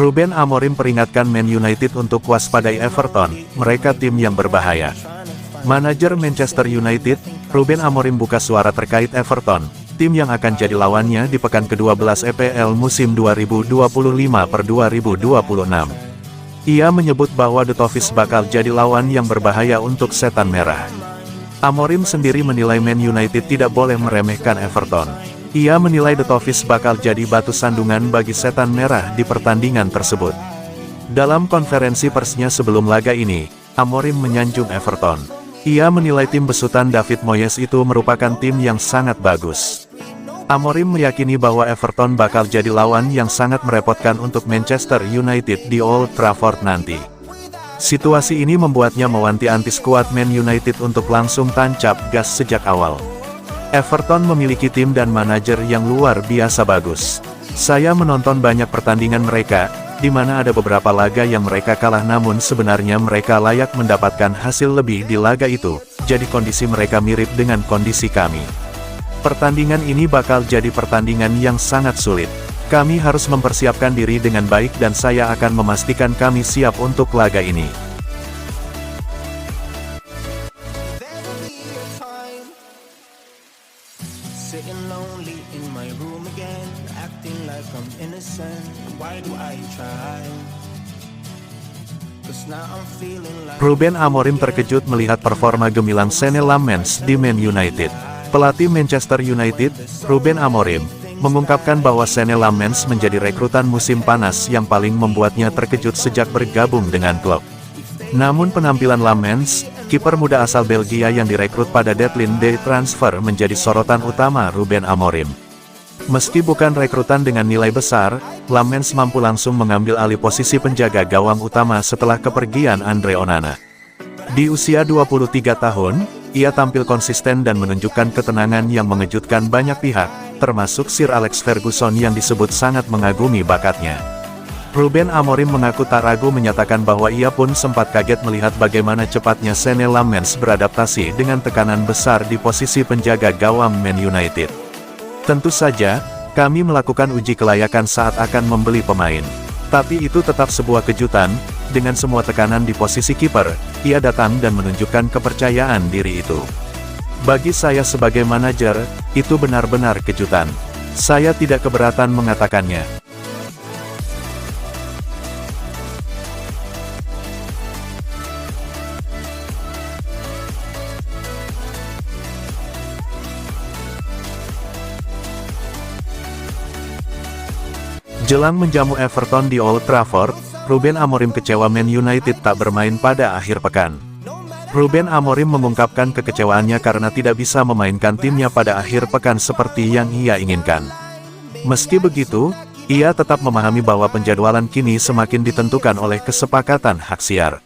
Ruben Amorim peringatkan Man United untuk waspadai Everton, mereka tim yang berbahaya. Manajer Manchester United, Ruben Amorim buka suara terkait Everton, tim yang akan jadi lawannya di pekan ke-12 EPL musim 2025/2026. Ia menyebut bahwa The Toffees bakal jadi lawan yang berbahaya untuk Setan Merah. Amorim sendiri menilai Man United tidak boleh meremehkan Everton. Ia menilai The Toffees bakal jadi batu sandungan bagi Setan Merah di pertandingan tersebut. Dalam konferensi persnya sebelum laga ini, Amorim menyanjung Everton. Ia menilai tim besutan David Moyes itu merupakan tim yang sangat bagus. Amorim meyakini bahwa Everton bakal jadi lawan yang sangat merepotkan untuk Manchester United di Old Trafford nanti. Situasi ini membuatnya mewanti-wanti skuad Man United untuk langsung tancap gas sejak awal. Everton memiliki tim dan manajer yang luar biasa bagus. Saya menonton banyak pertandingan mereka, di mana ada beberapa laga yang mereka kalah namun sebenarnya mereka layak mendapatkan hasil lebih di laga itu, jadi kondisi mereka mirip dengan kondisi kami. Pertandingan ini bakal jadi pertandingan yang sangat sulit. Kami harus mempersiapkan diri dengan baik dan saya akan memastikan kami siap untuk laga ini. Sitting lonely in my room again, acting like I'm innocent. Why do I try? 'Cause now I'm feeling like Ruben Amorim terkejut melihat performa gemilang Senne Lammens di Man United. Pelatih Manchester United, Ruben Amorim, mengungkapkan bahwa Senne Lammens menjadi rekrutan musim panas yang paling membuatnya terkejut sejak bergabung dengan klub. Namun penampilan Lammens, kiper muda asal Belgia yang direkrut pada deadline day transfer menjadi sorotan utama Ruben Amorim. Meski bukan rekrutan dengan nilai besar, Lammens mampu langsung mengambil alih posisi penjaga gawang utama setelah kepergian Andre Onana. Di usia 23 tahun, ia tampil konsisten dan menunjukkan ketenangan yang mengejutkan banyak pihak, termasuk Sir Alex Ferguson yang disebut sangat mengagumi bakatnya. Ruben Amorim mengaku tak ragu menyatakan bahwa ia pun sempat kaget melihat bagaimana cepatnya Senne Lammens beradaptasi dengan tekanan besar di posisi penjaga gawang Man United. Tentu saja, kami melakukan uji kelayakan saat akan membeli pemain. Tapi itu tetap sebuah kejutan, dengan semua tekanan di posisi kiper, ia datang dan menunjukkan kepercayaan diri itu. Bagi saya sebagai manajer, itu benar-benar kejutan. Saya tidak keberatan mengatakannya. Jelang menjamu Everton di Old Trafford, Ruben Amorim kecewa Man United tak bermain pada akhir pekan. Ruben Amorim mengungkapkan kekecewaannya karena tidak bisa memainkan timnya pada akhir pekan seperti yang ia inginkan. Meski begitu, ia tetap memahami bahwa penjadwalan kini semakin ditentukan oleh kesepakatan hak siar.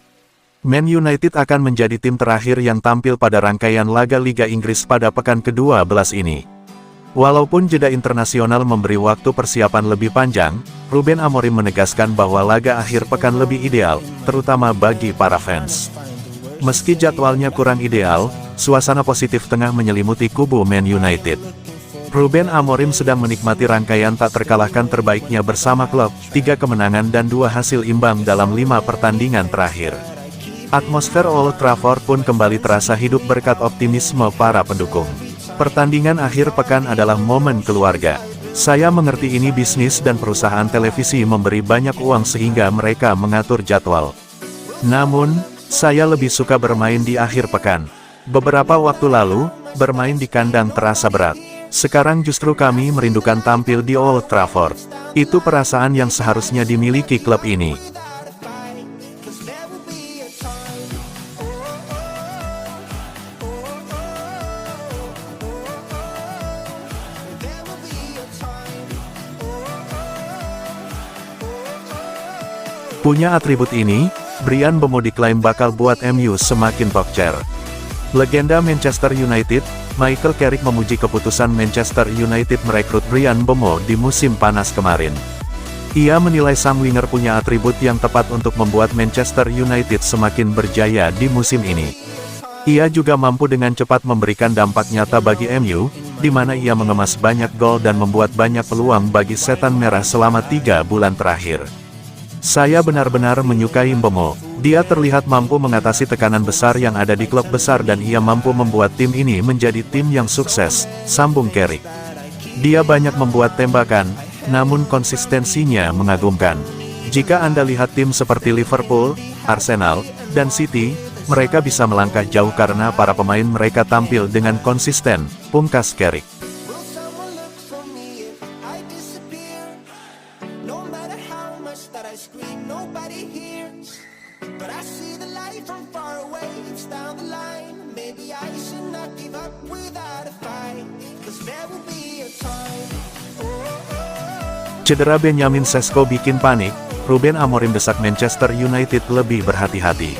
Man United akan menjadi tim terakhir yang tampil pada rangkaian laga Liga Inggris pada pekan ke-12 ini. Walaupun jeda internasional memberi waktu persiapan lebih panjang, Ruben Amorim menegaskan bahwa laga akhir pekan lebih ideal, terutama bagi para fans. Meski jadwalnya kurang ideal, suasana positif tengah menyelimuti kubu Man United. Ruben Amorim sedang menikmati rangkaian tak terkalahkan terbaiknya bersama klub, 3 kemenangan dan 2 hasil imbang dalam 5 pertandingan terakhir. Atmosfer Old Trafford pun kembali terasa hidup berkat optimisme para pendukung. Pertandingan akhir pekan adalah momen keluarga. Saya mengerti ini bisnis dan perusahaan televisi memberi banyak uang sehingga mereka mengatur jadwal. Namun, saya lebih suka bermain di akhir pekan. Beberapa waktu lalu, bermain di kandang terasa berat. Sekarang justru kami merindukan tampil di Old Trafford. Itu perasaan yang seharusnya dimiliki klub ini. Punya atribut ini, Bryan Mbeumo diklaim bakal buat MU semakin tokcer. Legenda Manchester United, Michael Carrick memuji keputusan Manchester United merekrut Bryan Mbeumo di musim panas kemarin. Ia menilai sang winger punya atribut yang tepat untuk membuat Manchester United semakin berjaya di musim ini. Ia juga mampu dengan cepat memberikan dampak nyata bagi MU, di mana ia mengemas banyak gol dan membuat banyak peluang bagi Setan Merah selama 3 bulan terakhir. Saya benar-benar menyukai Mbemo. Dia terlihat mampu mengatasi tekanan besar yang ada di klub besar dan ia mampu membuat tim ini menjadi tim yang sukses, sambung Carrick. Dia banyak membuat tembakan, namun konsistensinya mengagumkan. Jika Anda lihat tim seperti Liverpool, Arsenal, dan City, mereka bisa melangkah jauh karena para pemain mereka tampil dengan konsisten, pungkas Carrick. Will someone look for me if I disappear? No matter how much that I scream, nobody hears. But I see the light from far away, it's down the line. Maybe I should not give up without a fight, 'cause there will be a time. Cedera Benjamin Sesko bikin panik, Ruben Amorim desak Manchester United lebih berhati-hati.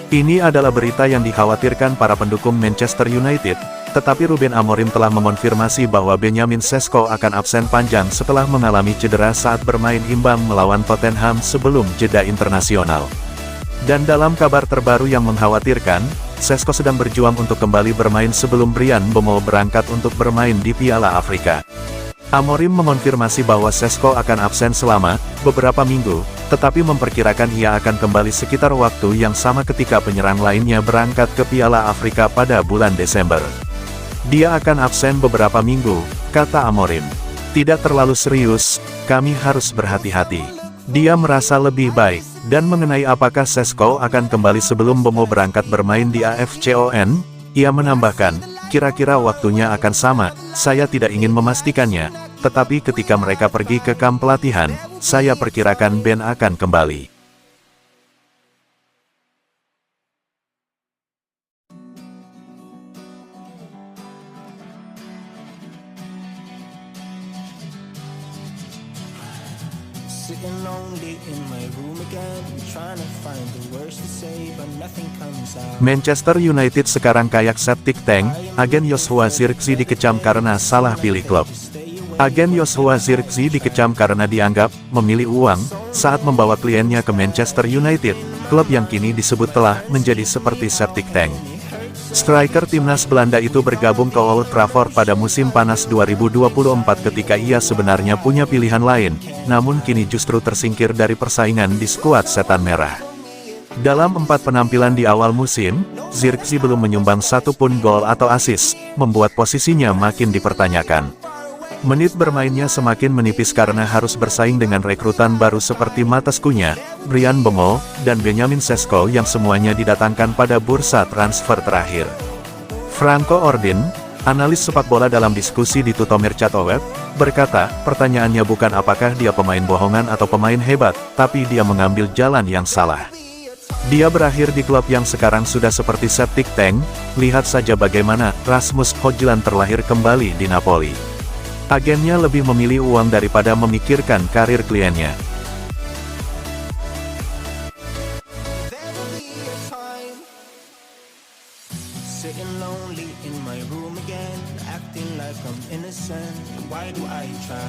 Ini adalah berita yang dikhawatirkan para pendukung Manchester United, tetapi Ruben Amorim telah mengonfirmasi bahwa Benjamin Sesko akan absen panjang setelah mengalami cedera saat bermain imbang melawan Tottenham sebelum jeda internasional. Dan dalam kabar terbaru yang mengkhawatirkan, Sesko sedang berjuang untuk kembali bermain sebelum Bryan Mbeumo berangkat untuk bermain di Piala Afrika. Amorim mengonfirmasi bahwa Sesko akan absen selama beberapa minggu, tetapi memperkirakan ia akan kembali sekitar waktu yang sama ketika penyerang lainnya berangkat ke Piala Afrika pada bulan Desember. Dia akan absen beberapa minggu, kata Amorim. Tidak terlalu serius, kami harus berhati-hati. Dia merasa lebih baik. Dan mengenai apakah Sesko akan kembali sebelum Mbeumo berangkat bermain di AFCON, ia menambahkan, kira-kira waktunya akan sama, saya tidak ingin memastikannya, tetapi ketika mereka pergi ke kamp pelatihan, saya perkirakan Ben akan kembali. Sitting lonely in my room again, trying to find the words to say, but nothing comes out. Manchester United sekarang kayak septic tank, agen Joshua Zirkzee dikecam karena salah pilih klub. Agen Joshua Zirkzee dikecam karena dianggap memilih uang saat membawa kliennya ke Manchester United, klub yang kini disebut telah menjadi seperti septic tank. Striker timnas Belanda itu bergabung ke Old Trafford pada musim panas 2024 ketika ia sebenarnya punya pilihan lain, namun kini justru tersingkir dari persaingan di skuad Setan Merah. Dalam 4 penampilan di awal musim, Zirkzee belum menyumbang satu pun gol atau assist, membuat posisinya makin dipertanyakan. Menit bermainnya semakin menipis karena harus bersaing dengan rekrutan baru seperti Matheus Cunha, Bryan Mbeumo, dan Benjamin Sesko yang semuanya didatangkan pada bursa transfer terakhir. Franco Ordin, analis sepak bola dalam diskusi di Tutomer Chatoweb, berkata, pertanyaannya bukan apakah dia pemain bohongan atau pemain hebat, tapi dia mengambil jalan yang salah. Dia berakhir di klub yang sekarang sudah seperti septic tank, lihat saja bagaimana Rasmus Højlund terlahir kembali di Napoli. Agennya lebih memilih uang daripada memikirkan karir kliennya. Sitting lonely in my room again, acting like I'm innocent. Why do I try?